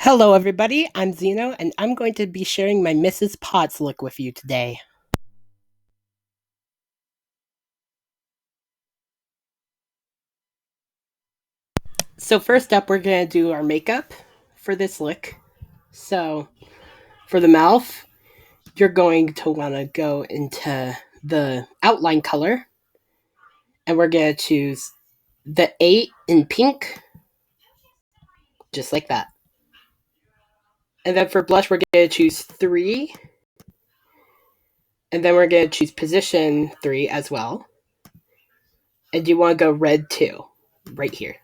Hello, everybody. I'm Xeno, and I'm going to be sharing my Mrs.Potts look with you today. So first up, we're going to do our makeup for this look. So for the mouth, you're going to want to go into the outline color, and we're going to choose the 8 in pink, just like that. And then for blush, we're going to choose 3, and then we're going to choose position 3 as well. And you want to go red 2, right here.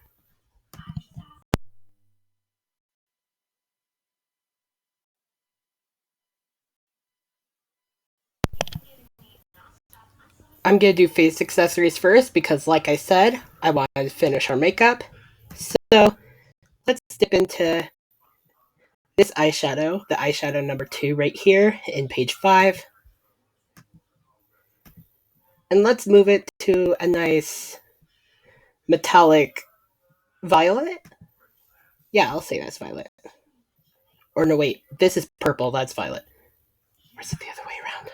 I'm going to do face accessories first because, like I said, I wanted to finish our makeup. So let's dip into this eyeshadow, the eyeshadow number 2 right here in page 5. And let's move it to a nice metallic violet. Yeah, I'll say that's violet. Or no, wait, this is purple, that's violet. Or is it the other way around?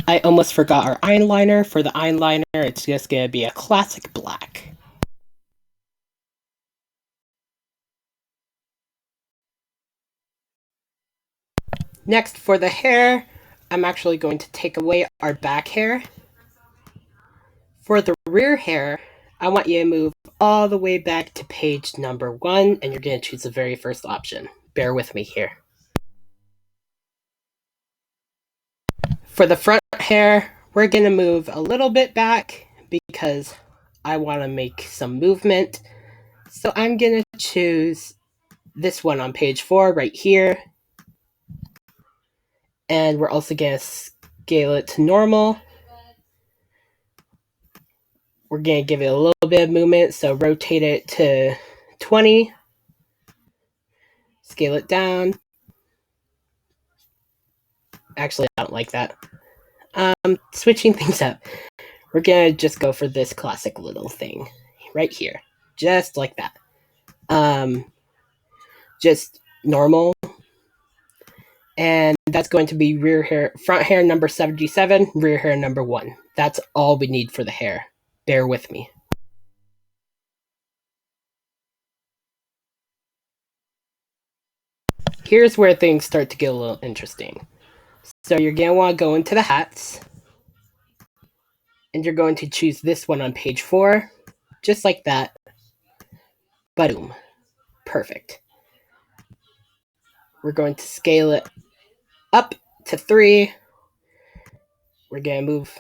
I almost forgot our eyeliner. For the eyeliner, it's just going to be a classic black. Next, for the hair, I'm actually going to take away our back hair. For the rear hair, I want you to move all the way back to page number 1, and you're going to choose the very first option. Bear with me here. For the front hair, we're going to move a little bit back because I want to make some movement. So I'm going to choose this one on page 4 right here. And we're also going to scale it to normal. We're going to give it a little bit of movement, so rotate it to 20. Scale it down. Actually, I don't like that. Switching things up. We're going to just go for this classic little thing right here. Just like that. Just normal. And that's going to be rear hair, front hair number 77, rear hair number 1. That's all we need for the hair. Bear with me. Here's where things start to get a little interesting. So you're going to want to go into the hats. And you're going to choose this one on page 4. Just like that. Boom. Perfect. We're going to scale it up to 3. We're going to move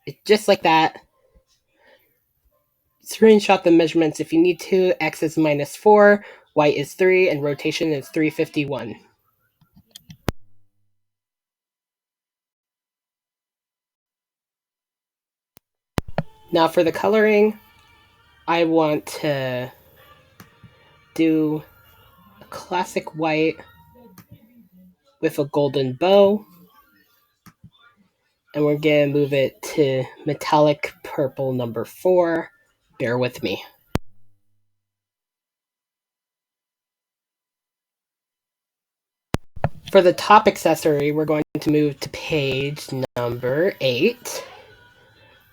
it just like that. Screenshot the measurements if you need to. X is -4, Y is 3, and rotation is 351. Now for the coloring, I want to do a classic white with a golden bow. And we're going to move it to metallic purple number 4. Bear with me. For the top accessory, we're going to move to page number 8.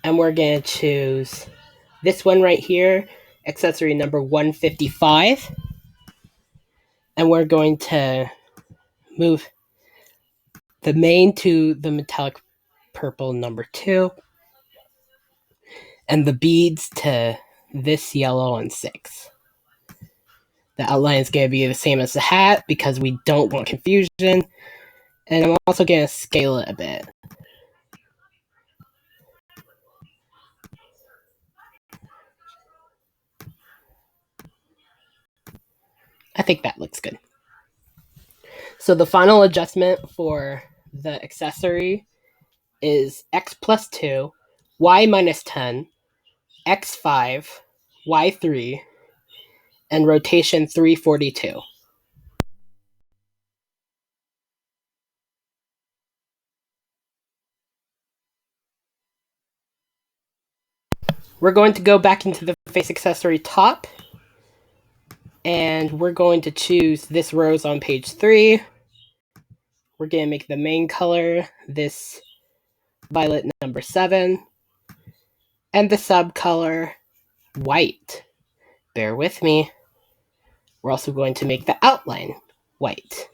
And we're going to choose this one right here, accessory number 155. And we're going to move the mane to the metallic purple number 2. And the beads to this yellow on 6. The outline is going to be the same as the hat because we don't want confusion. And I'm also going to scale it a bit. I think that looks good. So the final adjustment for the accessory is X plus 2, Y minus 10, X5, Y3, and rotation 342. We're going to go back into the face accessory top, and we're going to choose this rose on page 3. We're going to make the main color this violet number 7, and the subcolor white. Bear with me. We're also going to make the outline white.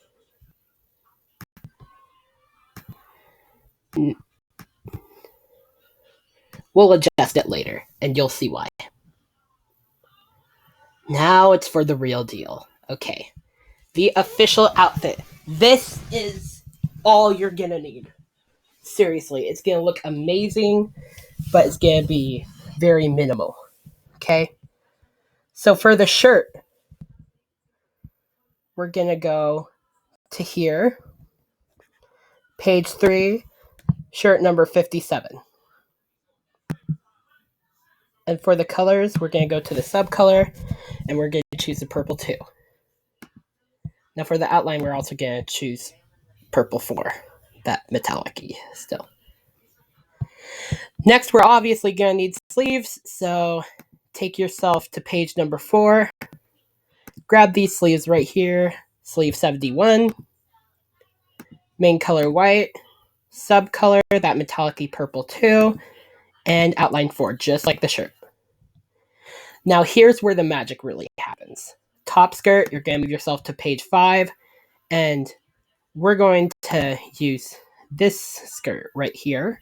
We'll adjust it later, and you'll see why. Now it's for the real deal. Okay. The official outfit. This is all you're gonna need. Seriously, it's gonna look amazing, but it's gonna be very minimal. Okay? So for the shirt, we're gonna go to here, page 3, shirt number 57. And for the colors, we're gonna go to the subcolor, and we're gonna choose the purple 2. Now for the outline, we're also gonna choose purple 4, that metallic-y still. Next, we're obviously going to need sleeves, so take yourself to page number 4. Grab these sleeves right here, sleeve 71, main color white, subcolor, that metallic-y purple 2, and outline 4, just like the shirt. Now here's where the magic really happens. Top skirt, you're going to move yourself to page 5, and we're going to use this skirt right here.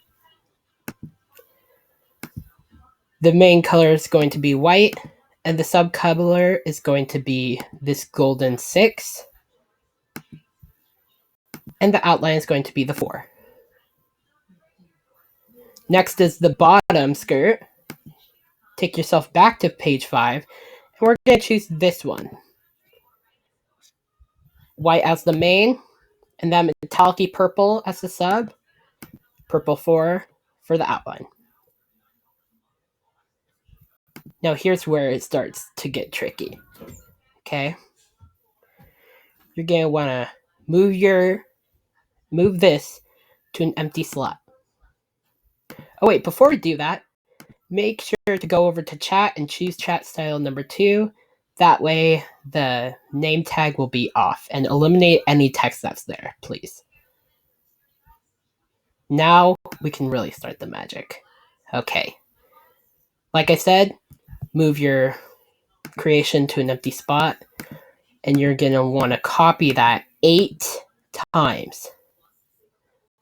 The main color is going to be white, and the subcolor is going to be this golden 6, and the outline is going to be the 4. Next is the bottom skirt. Take yourself back to page 5, and we're going to choose this one. White as the main, and that metallic-y purple as the sub. Purple 4 for the outline. Now here's where it starts to get tricky. Okay? You're going to want to move this to an empty slot. Oh wait, before we do that, make sure to go over to chat and choose chat style number 2. That way the name tag will be off, and eliminate any text that's there, please. Now we can really start the magic. Okay. Like I said, move your creation to an empty spot, and you're going to want to copy that 8 times.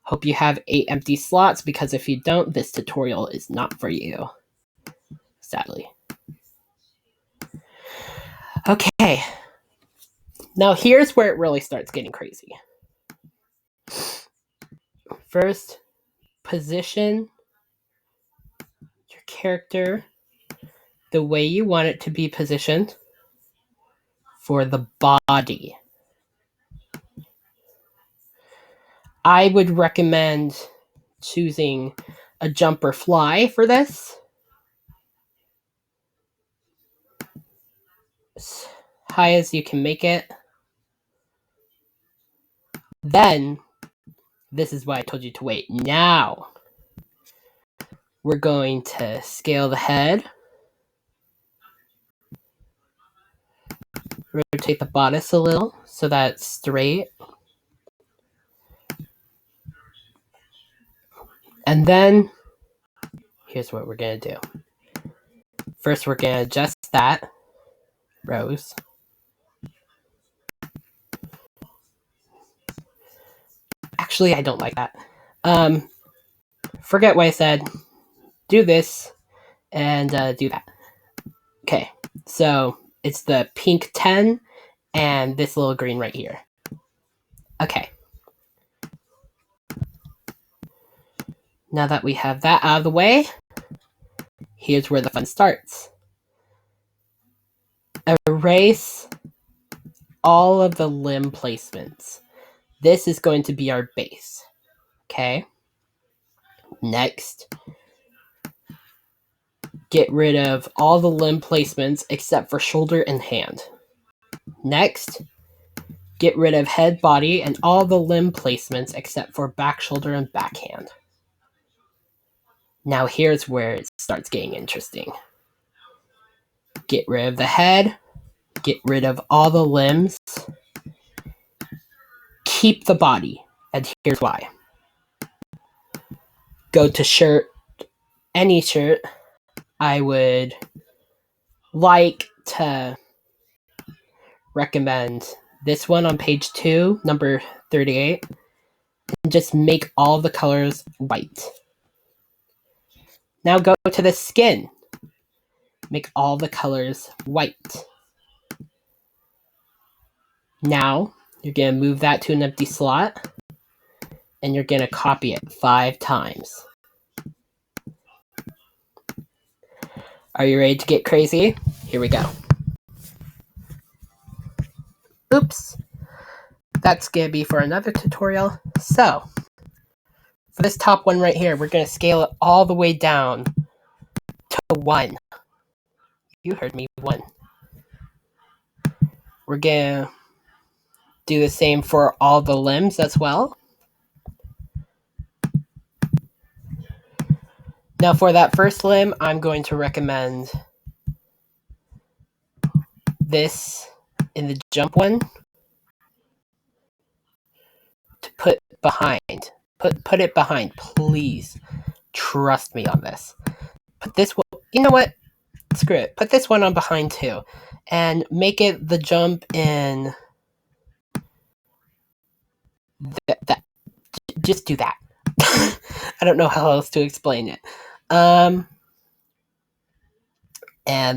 Hope you have 8 empty slots, because if you don't, this tutorial is not for you. Sadly. Okay. Now here's where it really starts getting crazy. First, position your character the way you want it to be positioned for the body. I would recommend choosing a jump or fly for this. As high as you can make it. Then, this is why I told you to wait. Now, we're going to scale the head. Rotate the bodice a little so that it's straight. And then, here's what we're going to do. First, we're going to adjust that rose. Actually, I don't like that. Forget what I said. Do this and do that. Okay, so it's the pink 10 and this little green right here. Okay. Now that we have that out of the way, here's where the fun starts. Erase all of the limb placements. This is going to be our base. Okay. Next, get rid of all the limb placements except for shoulder and hand. Next, get rid of head, body, and all the limb placements except for back shoulder and backhand. Now here's where it starts getting interesting. Get rid of the head. Get rid of all the limbs. Keep the body. And here's why. Go to shirt. Any shirt. I would like to recommend this one on page 2, number 38. And just make all the colors white. Now go to the skin. Make all the colors white. Now, you're going to move that to an empty slot, and you're going to copy it 5 times. Are you ready to get crazy? Here we go. Oops. That's going to be for another tutorial. So, for this top one right here, we're going to scale it all the way down to 1. You heard me, 1. We're going to do the same for all the limbs as well. Now for that first limb, I'm going to recommend this in the jump one to put behind. Put it behind, please. Trust me on this. Put this one, you know what? Screw it. Put this one on behind too. And make it the jump in that. Just do that. I don't know how else to explain it. And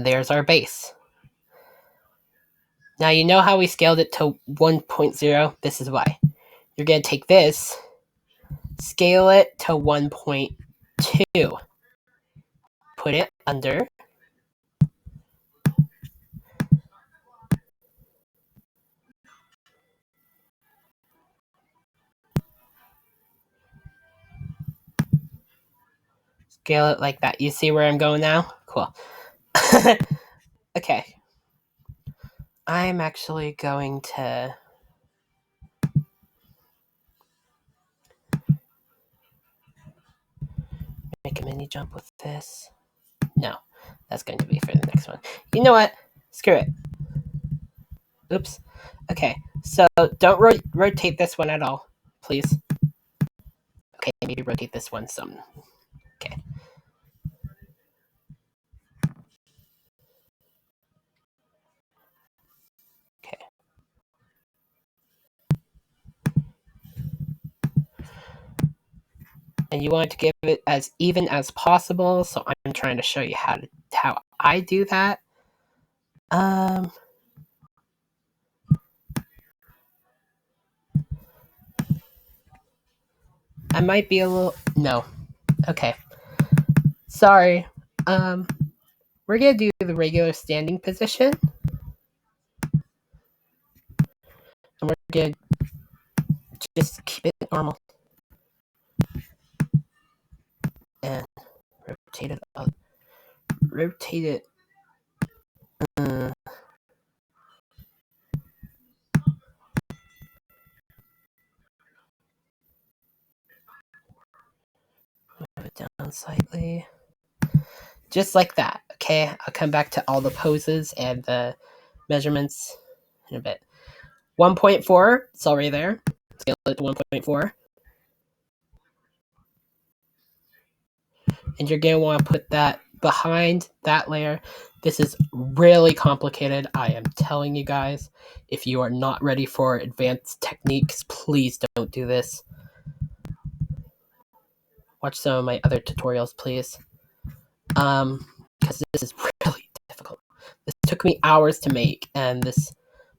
there's our base. Now you know how we scaled it to 1.0? This is why. You're going to take this, scale it to 1.2. Put it under. Scale it like that. You see where I'm going now? Cool. Okay. I'm actually going to make a mini jump with this. No, that's going to be for the next one. You know what? Screw it. Oops. Okay, so don't rotate this one at all, please. Okay, maybe rotate this one some. Okay. Okay. And you want to give it as even as possible, so I'm trying to show you how I do that. I might be a little no. Okay. Sorry. We're gonna do the regular standing position. And we're gonna just keep it normal. And rotate it up. Rotate it. Move it down slightly. Just like that. Okay, I'll come back to all the poses and the measurements in a bit. 1.4, it's already there. Scale it to 1.4. And you're going to want to put that behind that layer. This is really complicated. I am telling you guys, if you are not ready for advanced techniques, please don't do this. Watch some of my other tutorials, please. Because this is really difficult. This took me hours to make, and this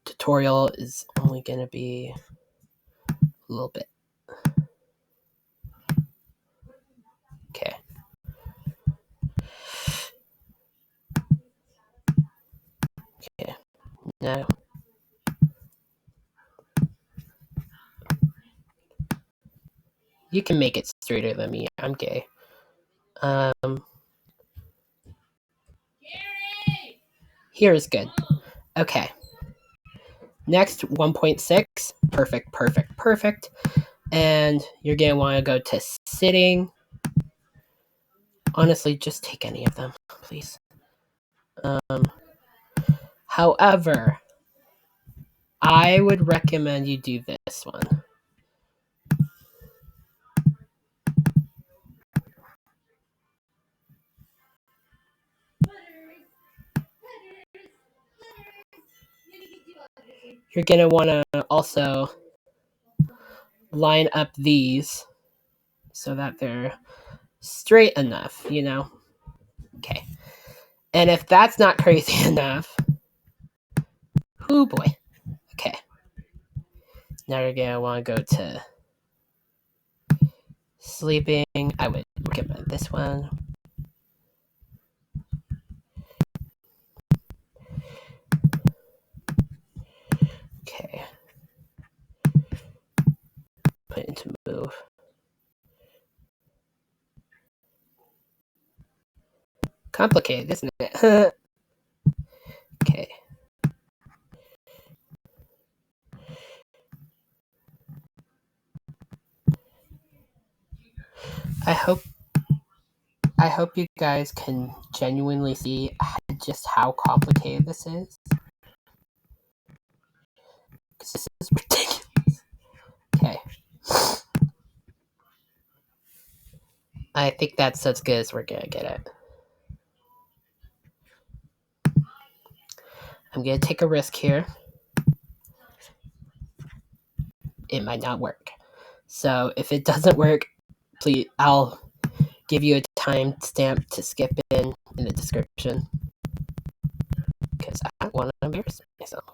tutorial is only going to be a little bit. Okay. Okay. Now. You can make it straighter than me. I'm gay. Here is good. Okay. Next, 1.6. Perfect, perfect, perfect. And you're going to want to go to sitting. Honestly, just take any of them, please. However, I would recommend you do this one. You're going to want to also line up these so that they're straight enough, you know? Okay. And if that's not crazy enough, oh boy. Okay. Now you're going to want to go to sleeping. I would recommend this one. Okay. Put it into move. Complicated, isn't it? Okay. I hope you guys can genuinely see just how complicated this is. Because this is ridiculous. Okay. I think that's as good as we're gonna get it. I'm gonna take a risk here. It might not work. So if it doesn't work, please, I'll give you a timestamp to skip in the description. Because I don't want to embarrass myself.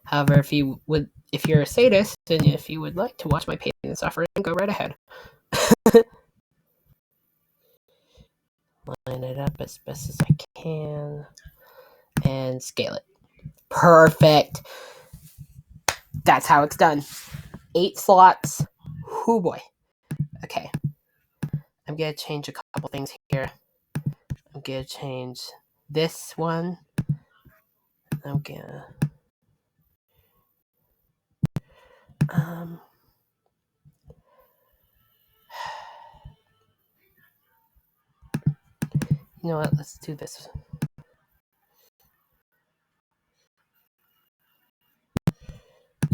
However, if you're a sadist, and if you would like to watch my pain and suffering, go right ahead. Line it up as best as I can and scale it. Perfect. That's how it's done. 8 slots. Oh boy. Okay. I'm gonna change a couple things here. I'm gonna change this one. I'm gonna you know what, let's do this.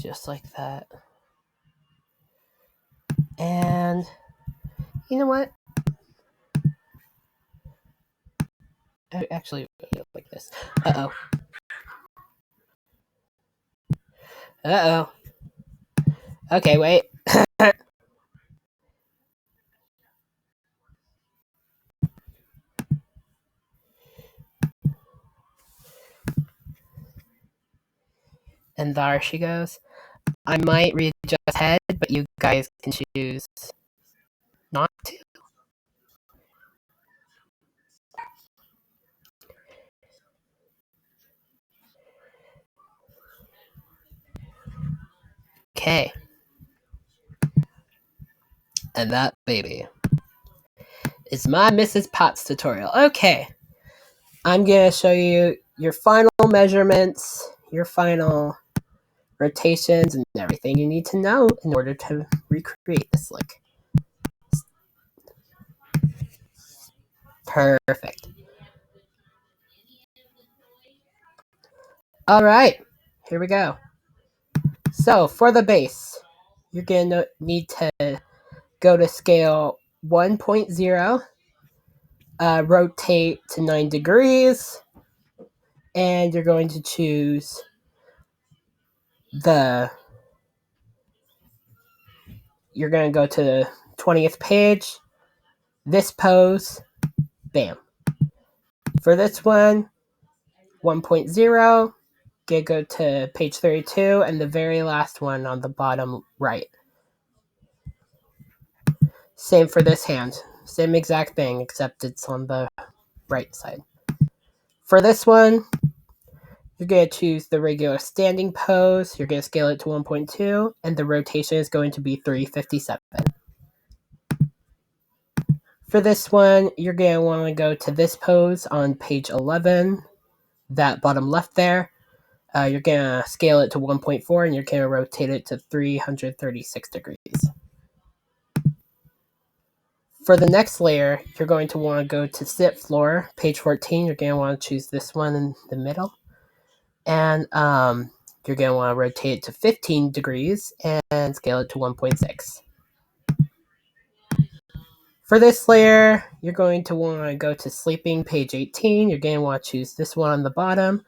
Just like that. And you know what? Actually, like this. Uh-oh. Uh-oh. Okay, wait. And there she goes. I might readjust head, but you guys can choose not to. Okay. And that baby is my Mrs.Potts tutorial. Okay. I'm going to show you your final measurements, your final rotations, and everything you need to know in order to recreate this lick. Perfect. All right. Here we go. So for the base, you're going to need to go to scale 1.0, rotate to 9 degrees, and you're going to choose you're going to go to the 20th page, this pose, bam. For this one, 1.0, go to page 32, and the very last one on the bottom right. Same for this hand. Same exact thing, except it's on the right side. For this one, you're going to choose the regular standing pose. You're going to scale it to 1.2, and the rotation is going to be 357. For this one, you're going to want to go to this pose on page 11, that bottom left there. You're going to scale it to 1.4, and you're going to rotate it to 336 degrees. For the next layer, you're going to want to go to sit floor, page 14. You're going to want to choose this one in the middle. And you're going to want to rotate it to 15 degrees and scale it to 1.6. For this layer, you're going to want to go to sleeping, page 18. You're going to want to choose this one on the bottom.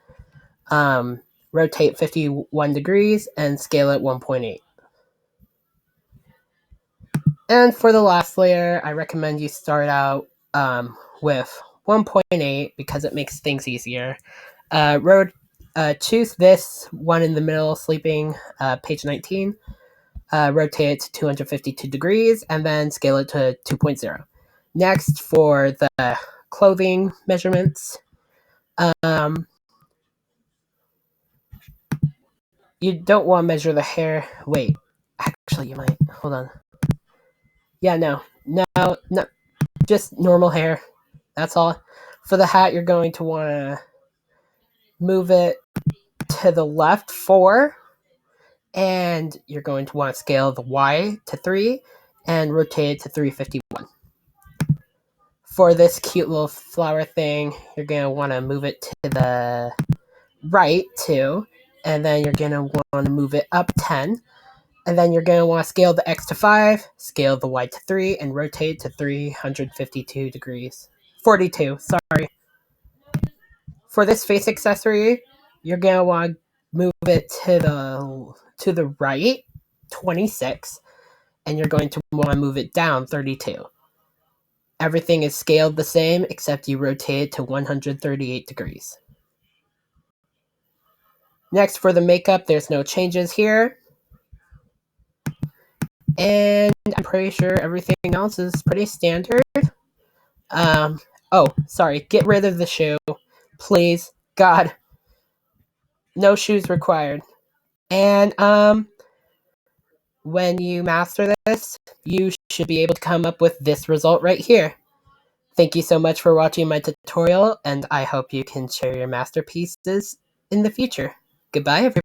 Rotate 51 degrees and scale it 1.8. And for the last layer, I recommend you start out with 1.8 because it makes things easier. Choose this one in the middle, sleeping, page 19. Rotate it to 252 degrees and then scale it to 2.0. Next, for the clothing measurements, you don't want to measure the hair. Wait, actually, you might. Hold on. Yeah, no, just normal hair. That's all. For the hat, you're going to want to move it to the left 4, and you're going to want to scale the Y to 3 and rotate it to 351. For this cute little flower thing, you're going to want to move it to the right 2, and then you're going to want to move it up 10, and then you're going to want to scale the X to 5, scale the Y to 3, and rotate to 352 degrees. 42, sorry. For this face accessory, you're going to want to move it to the right 26, and you're going to want to move it down 32. Everything is scaled the same except you rotate it to 138 degrees. Next, for the makeup, there's no changes here. And I'm pretty sure everything else is pretty standard. Oh, sorry, get rid of the shoe. Please. God. No shoes required. And when you master this, you should be able to come up with this result right here. Thank you so much for watching my tutorial, and I hope you can share your masterpieces in the future. Goodbye, everybody.